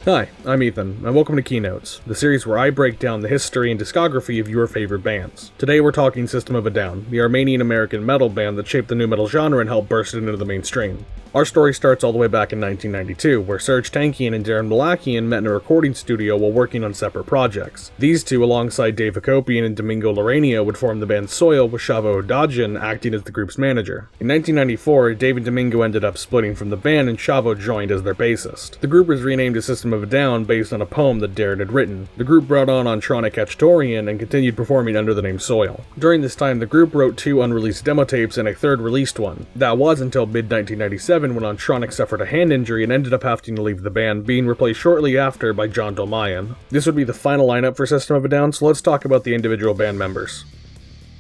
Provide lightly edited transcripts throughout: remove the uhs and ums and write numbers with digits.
Hi, I'm Ethan, and welcome to Keynotes, the series where I break down the history and discography of your favorite bands. Today we're talking System of a Down, the Armenian-American metal band that shaped the nu metal genre and helped burst it into the mainstream. Our story starts all the way back in 1992, where Serj Tankian and Darren Malakian met in a recording studio while working on separate projects. These two, alongside Dave Hakopian and Domingo Larrañaga, would form the band Soil, with Shavo Odadjian acting as the group's manager. In 1994, Dave and Domingo ended up splitting from the band, and Shavo joined as their bassist. The group was renamed to System of a Down based on a poem that Darren had written. The group brought on TeknoAXE and continued performing under the name Soil. During this time, the group wrote 2 unreleased demo tapes and a third released one. That was until mid-1997 when Tronic suffered a hand injury and ended up having to leave the band, being replaced shortly after by John Dolmayan. This would be the final lineup for System of a Down, so let's talk about the individual band members.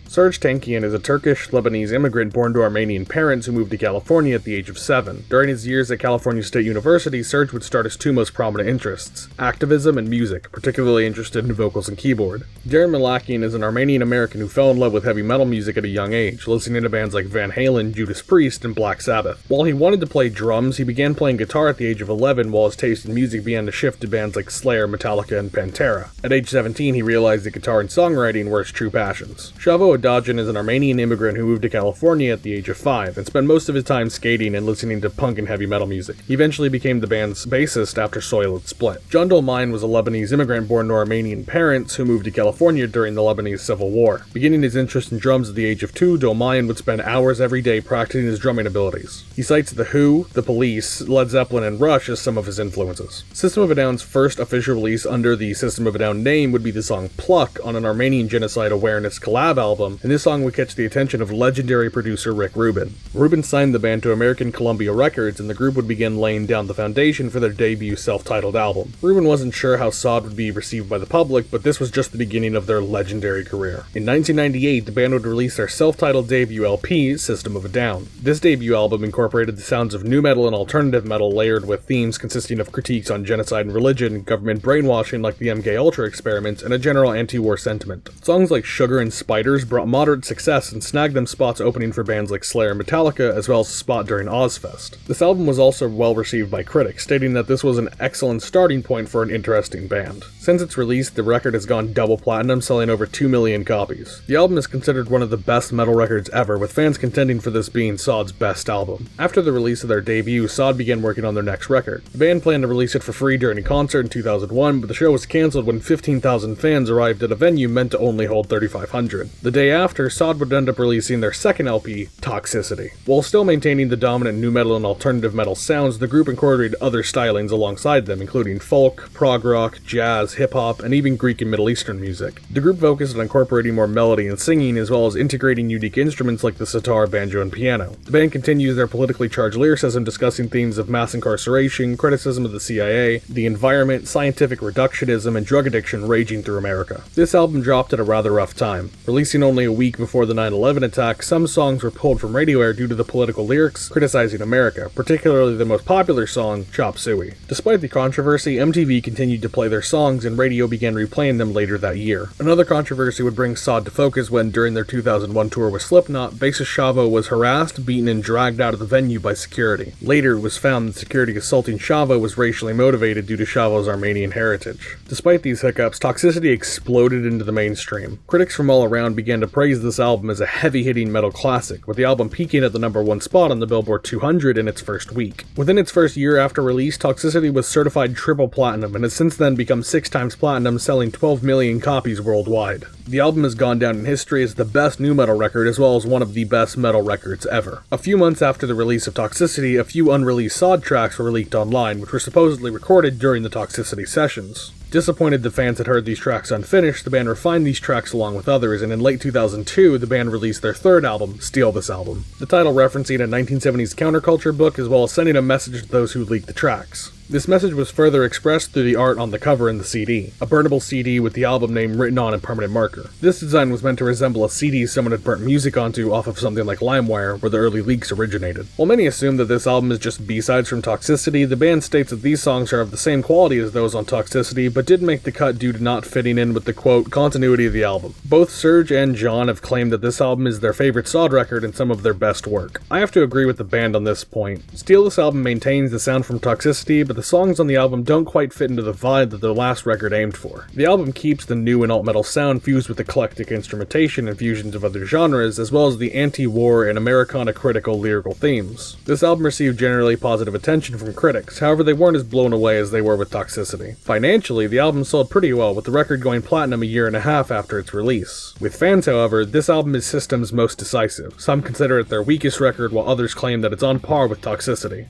Serj Tankian is a Turkish-Lebanese immigrant born to Armenian parents who moved to California at the age of 7. During his years at California State University, Serj would start his 2 most prominent interests, activism and music, particularly interested in vocals and keyboard. Darren Malakian is an Armenian-American who fell in love with heavy metal music at a young age, listening to bands like Van Halen, Judas Priest, and Black Sabbath. While he wanted to play drums, he began playing guitar at the age of 11 while his taste in music began to shift to bands like Slayer, Metallica, and Pantera. At age 17, he realized that guitar and songwriting were his true passions. Shavo Odadjian is an Armenian immigrant who moved to California at the age of 5 and spent most of his time skating and listening to punk and heavy metal music. He eventually became the band's bassist after Soil had split. John Dolmayan was a Lebanese immigrant born to Armenian parents who moved to California during the Lebanese Civil War. Beginning his interest in drums at the age of 2, Dolmayan would spend hours every day practicing his drumming abilities. He cites The Who, The Police, Led Zeppelin, and Rush as some of his influences. System of a Down's first official release under the System of a Down name would be the song Pluck on an Armenian Genocide Awareness collab album, and this song would catch the attention of legendary producer Rick Rubin. Rubin signed the band to American Columbia Records, and the group would begin laying down the foundation for their debut self-titled album. Rubin wasn't sure how Sod would be received by the public, but this was just the beginning of their legendary career. In 1998, the band would release their self-titled debut LP, System of a Down. This debut album incorporated the sounds of nu metal and alternative metal layered with themes consisting of critiques on genocide and religion, government brainwashing like the MKUltra experiments, and a general anti-war sentiment. Songs like Sugar and Spiders brought moderate success and snagged them spots opening for bands like Slayer and Metallica, as well as a spot during Ozfest. This album was also well received by critics, stating that this was an excellent starting point for an interesting band. Since its release, the record has gone double platinum, selling over 2 million copies. The album is considered one of the best metal records ever, with fans contending for this being Sod's best album. After the release of their debut, Sod began working on their next record. The band planned to release it for free during a concert in 2001, but the show was cancelled when 15,000 fans arrived at a venue meant to only hold 3,500. The day after, Sod would end up releasing their second LP, Toxicity. While still maintaining the dominant nu metal and alternative metal sounds, the group incorporated other stylings alongside them, including folk, prog rock, jazz, hip-hop, and even Greek and Middle Eastern music. The group focused on incorporating more melody and singing, as well as integrating unique instruments like the sitar, banjo, and piano. The band continues their politically charged lyricism, discussing themes of mass incarceration, criticism of the CIA, the environment, scientific reductionism, and drug addiction raging through America. This album dropped at a rather rough time. Releasing only a week before the 9/11 attack, some songs were pulled from radio air due to the political lyrics criticizing America, particularly the most popular song, Chop Suey. Despite the controversy, MTV continued to play their songs and radio began replaying them later that year. Another controversy would bring Sod to focus when, during their 2001 tour with Slipknot, bassist Shavo was harassed, beaten, and dragged out of the venue by security. Later, it was found that security assaulting Shavo was racially motivated due to Shavo's Armenian heritage. Despite these hiccups, Toxicity exploded into the mainstream. Critics from all around began to praise this album as a heavy-hitting metal classic, with the album peaking at the #1 spot on the Billboard 200 in its first week. Within its first year after release, Toxicity was certified triple platinum and has since then become 6 times platinum, selling 12 million copies worldwide. The album has gone down in history as the best nu metal record, as well as one of the best metal records ever. A few months after the release of Toxicity, a few unreleased Sod tracks were leaked online, which were supposedly recorded during the Toxicity sessions. Disappointed the fans had heard these tracks unfinished, the band refined these tracks along with others, and in late 2002, the band released their third album, Steal This Album. The title referencing a 1970s counterculture book, as well as sending a message to those who leaked the tracks. This message was further expressed through the art on the cover and the CD, a burnable CD with the album name written on in permanent marker. This design was meant to resemble a CD someone had burnt music onto off of something like LimeWire, where the early leaks originated. While many assume that this album is just B-sides from Toxicity, the band states that these songs are of the same quality as those on Toxicity, but did make the cut due to not fitting in with the, quote, continuity of the album. Both Serj and John have claimed that this album is their favorite Sod record and some of their best work. I have to agree with the band on this point. Steal This Album maintains the sound from Toxicity, but the songs on the album don't quite fit into the vibe that their last record aimed for. The album keeps the new and alt-metal sound fused with eclectic instrumentation and fusions of other genres, as well as the anti-war and Americana-critical lyrical themes. This album received generally positive attention from critics, however they weren't as blown away as they were with Toxicity. Financially, the album sold pretty well, with the record going platinum a year and a half after its release. With fans, however, this album is System's most decisive. Some consider it their weakest record, while others claim that it's on par with Toxicity.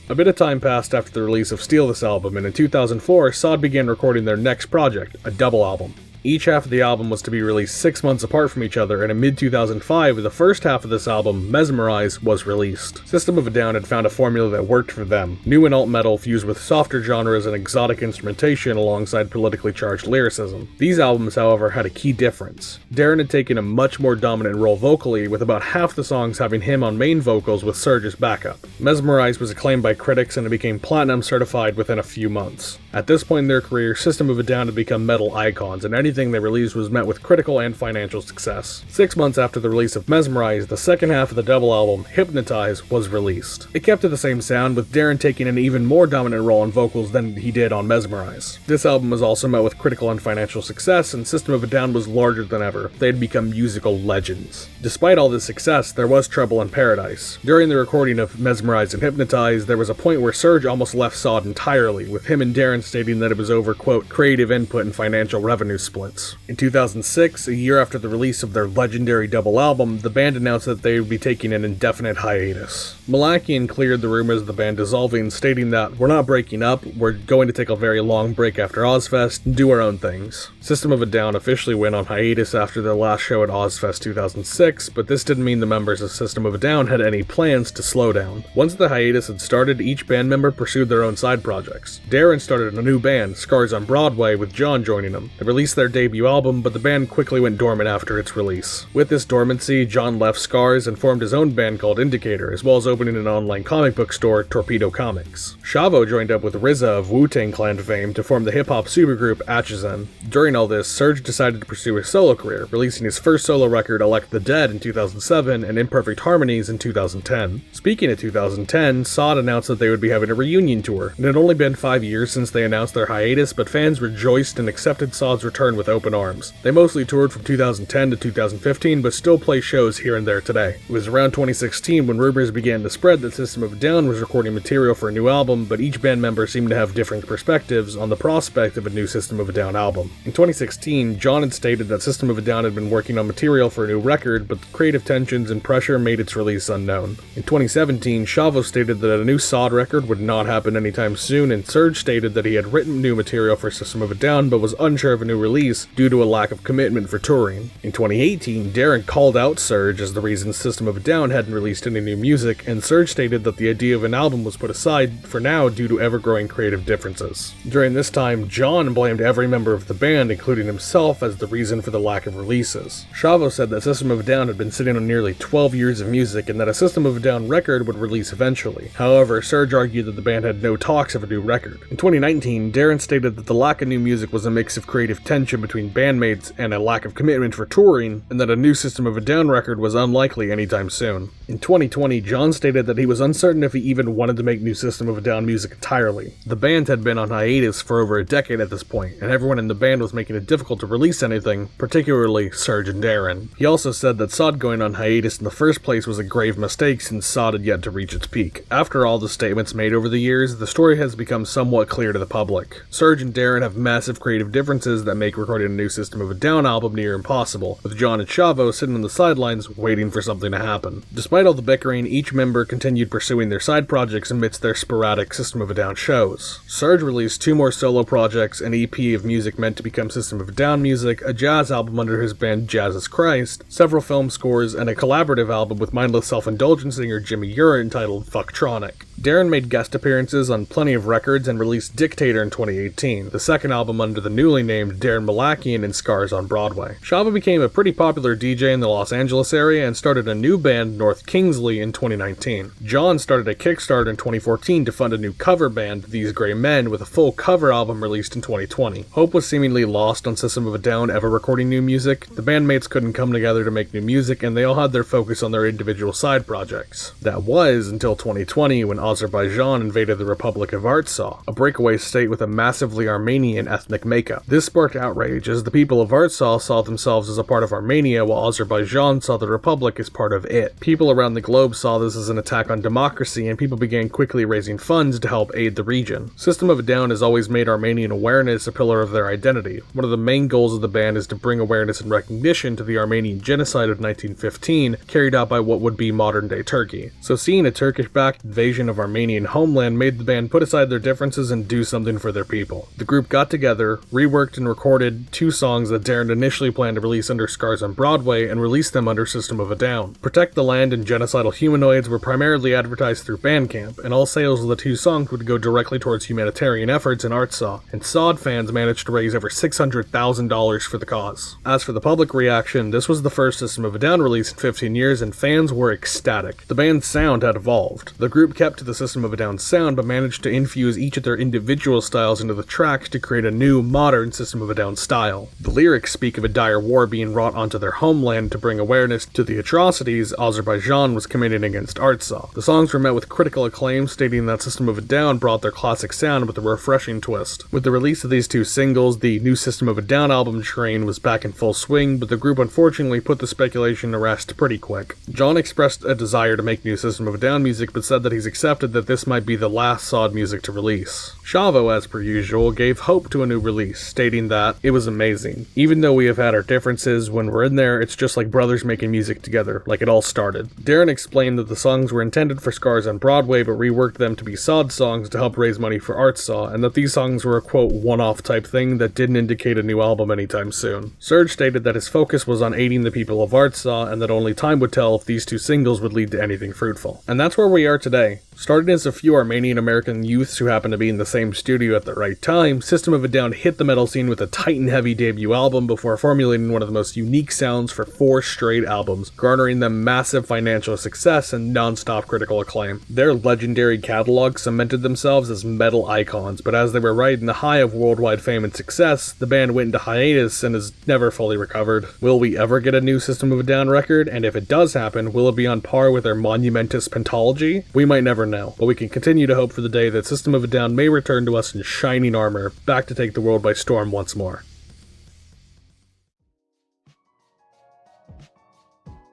A bit of time passed after the release of Steal This Album, and in 2004, Sod began recording their next project, a double album. Each half of the album was to be released 6 months apart from each other, and in mid-2005, the first half of this album, Mesmerize, was released. System of a Down had found a formula that worked for them, new and alt metal fused with softer genres and exotic instrumentation alongside politically charged lyricism. These albums, however, had a key difference. Darren had taken a much more dominant role vocally, with about half the songs having him on main vocals with Serge as backup. Mesmerize was acclaimed by critics and it became platinum certified within a few months. At this point in their career, System of a Down had become metal icons, and anything they released was met with critical and financial success. 6 months after the release of Mesmerize, the second half of the double album, Hypnotize, was released. It kept to the same sound, with Darren taking an even more dominant role in vocals than he did on Mesmerize. This album was also met with critical and financial success, and System of a Down was larger than ever. They had become musical legends. Despite all this success, there was trouble in paradise. During the recording of Mesmerize and Hypnotize, there was a point where Serge almost left Sod entirely, with him and Darren stating that it was over, quote, creative input and financial revenue splits. In 2006, a year after the release of their legendary double album, the band announced that they would be taking an indefinite hiatus. Malakian cleared the rumors of the band dissolving, stating that, we're not breaking up, we're going to take a very long break after Ozfest and do our own things. System of a Down officially went on hiatus after their last show at Ozfest 2006, but this didn't mean the members of System of a Down had any plans to slow down. Once the hiatus had started, each band member pursued their own side projects. Darren started a new band, Scars on Broadway, with John joining them. They released their debut album, but the band quickly went dormant after its release. With this dormancy, John left Scars and formed his own band called Indicator, as well as opening an online comic book store, Torpedo Comics. Shavo joined up with RZA of Wu-Tang Clan fame to form the hip-hop supergroup Atchison. During all this, Serge decided to pursue his solo career, releasing his first solo record, Elect the Dead, in 2007 and Imperfect Harmonies in 2010. Speaking of 2010, Sod announced that they would be having a reunion tour. It had only been 5 years since they announced their hiatus, but fans rejoiced and accepted Sod's return with open arms. They mostly toured from 2010 to 2015, but still play shows here and there today. It was around 2016 when rumors began to spread that System of a Down was recording material for a new album, but each band member seemed to have different perspectives on the prospect of a new System of a Down album. In 2016, John had stated that System of a Down had been working on material for a new record, but the creative tensions and pressure made its release unknown. In 2017, Shavo stated that a new Sod record would not happen anytime soon, and Serge stated that he had written new material for System of a Down, but was unsure of a new release due to a lack of commitment for touring. In 2018, Darren called out Serge as the reason System of a Down hadn't released any new music, and Serge stated that the idea of an album was put aside for now due to ever-growing creative differences. During this time, John blamed every member of the band, including himself, as the reason for the lack of releases. Shavo said that System of a Down had been sitting on nearly 12 years of music and that a System of a Down record would release eventually. However, Serge argued that the band had no talks of a new record. In 2019, Darren stated that the lack of new music was a mix of creative tension between bandmates and a lack of commitment for touring, and that a new System of a Down record was unlikely anytime soon. In 2020, John stated that he was uncertain if he even wanted to make new System of a Down music entirely. The band had been on hiatus for over a decade at this point, and everyone in the band was making it difficult to release anything, particularly Serge and Darren. He also said that Sod going on hiatus in the first place was a grave mistake since Sod had yet to reach its peak. After all the statements made over the years, the story has become somewhat clear to the public. Serge and Darren have massive creative differences that make recording a new System of a Down album near impossible, with John and Shavo sitting on the sidelines waiting for something to happen. Despite all the bickering, each member continued pursuing their side projects amidst their sporadic System of a Down shows. Serge released 2 more solo projects, an EP of music meant to become System of a Down music, a jazz album under his band Jazz is Christ, several film scores, and a collaborative album with mindless self-indulgent singer Jimmy Ure entitled Fucktronic. Darren made guest appearances on plenty of records and released Dictator in 2018, the second album under the newly named Darren Malakian and Scars on Broadway. Shavo became a pretty popular DJ in the Los Angeles area and started a new band, North Kingsley, in 2019. John started a Kickstarter in 2014 to fund a new cover band, These Gray Men, with a full cover album released in 2020. Hope was seemingly lost on System of a Down ever recording new music. The bandmates couldn't come together to make new music, and they all had their focus on their individual side projects. That was until 2020, when Azerbaijan invaded the Republic of Artsakh, a breakaway state with a massively Armenian ethnic makeup. This sparked outrage as the people of Artsakh saw themselves as a part of Armenia while Azerbaijan saw the Republic as part of it. People around the globe saw this as an attack on democracy, and people began quickly raising funds to help aid the region. System of a Down has always made Armenian awareness a pillar of their identity. One of the main goals of the band is to bring awareness and recognition to the Armenian genocide of 1915, carried out by what would be modern-day Turkey. So seeing a Turkish-backed invasion of Armenian homeland made the band put aside their differences and do something for their people. The group got together, reworked and recorded 2 songs that Darren initially planned to release under Scars on Broadway and released them under System of a Down. Protect the Land and Genocidal Humanoids were primarily advertised through Bandcamp, and all sales of the 2 songs would go directly towards humanitarian efforts in Artsakh, and Sod fans managed to raise over $600,000 for the cause. As for the public reaction, this was the first System of a Down release in 15 years, and fans were ecstatic. The band's sound had evolved. The group kept to the System of a Down sound, but managed to infuse each of their individual styles into the tracks to create a new, modern System of a Down style. The lyrics speak of a dire war being wrought onto their homeland to bring awareness to the atrocities Azerbaijan was committing against Artsakh. The songs were met with critical acclaim, stating that System of a Down brought their classic sound with a refreshing twist. With the release of these 2 singles, the new System of a Down album train was back in full swing, but the group unfortunately put the speculation to rest pretty quick. John expressed a desire to make new System of a Down music, but said that he's accepted that this might be the last Sod music to release. Shavo, as per usual, gave hope to a new release, stating that it was amazing. Even though we have had our differences, when we're in there, it's just like brothers making music together, like it all started. Darren explained that the songs were intended for Scars on Broadway, but reworked them to be Sod songs to help raise money for Artsakh, and that these songs were a quote one-off type thing that didn't indicate a new album anytime soon. Serge stated that his focus was on aiding the people of Artsakh, and that only time would tell if these 2 singles would lead to anything fruitful. And that's where we are today. Starting as a few Armenian-American youths who happened to be in the same studio at the right time, System of a Down hit the metal scene with a Titan-heavy debut album before formulating one of the most unique sounds for 4 straight albums, garnering them massive financial success and non-stop critical acclaim. Their legendary catalog cemented themselves as metal icons, but as they were riding the high of worldwide fame and success, the band went into hiatus and has never fully recovered. Will we ever get a new System of a Down record? And if it does happen, will it be on par with their monumentous pentology? We might never know, but we can continue to hope for the day that System of a Down may return to us in shining armor, back to take the world by storm once more.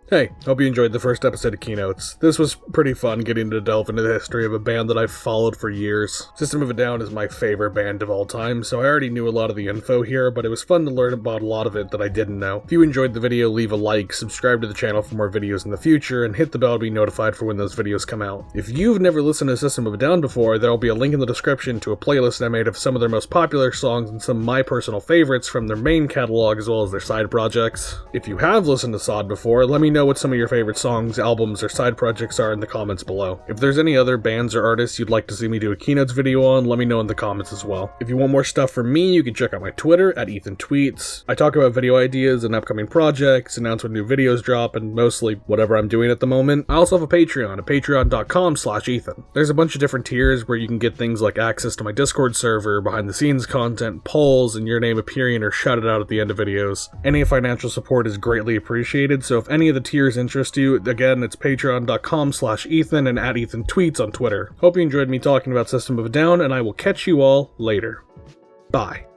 Hey, hope you enjoyed the first episode of Keynotes. This was pretty fun getting to delve into the history of a band that I've followed for years. System of a Down is my favorite band of all time, so I already knew a lot of the info here, but it was fun to learn about a lot of it that I didn't know. If you enjoyed the video, leave a like, subscribe to the channel for more videos in the future, and hit the bell to be notified for when those videos come out. If you've never listened to System of a Down before, there will be a link in the description to a playlist I made of some of their most popular songs and some of my personal favorites from their main catalog as well as their side projects. If you have listened to Sod before, let me know what some of your favorite songs, albums, or side projects are in the comments below. If there's any other bands or artists you'd like to see me do a Keynotes video on, let me know in the comments as well. If you want more stuff from me, you can check out my Twitter at Eithan Tweets. I talk about video ideas and upcoming projects, announce when new videos drop, and mostly whatever I'm doing at the moment. I also have a Patreon at patreon.com/Eithan. There's a bunch of different tiers where you can get things like access to my Discord server, behind the scenes content, polls, and your name appearing or shouted out at the end of videos. Any financial support is greatly appreciated, so if any of the tiers interest you, again, it's patreon.com/Eithan and at Eithan Tweets on Twitter. Hope you enjoyed me talking about System of a Down, and I will catch you all later. Bye.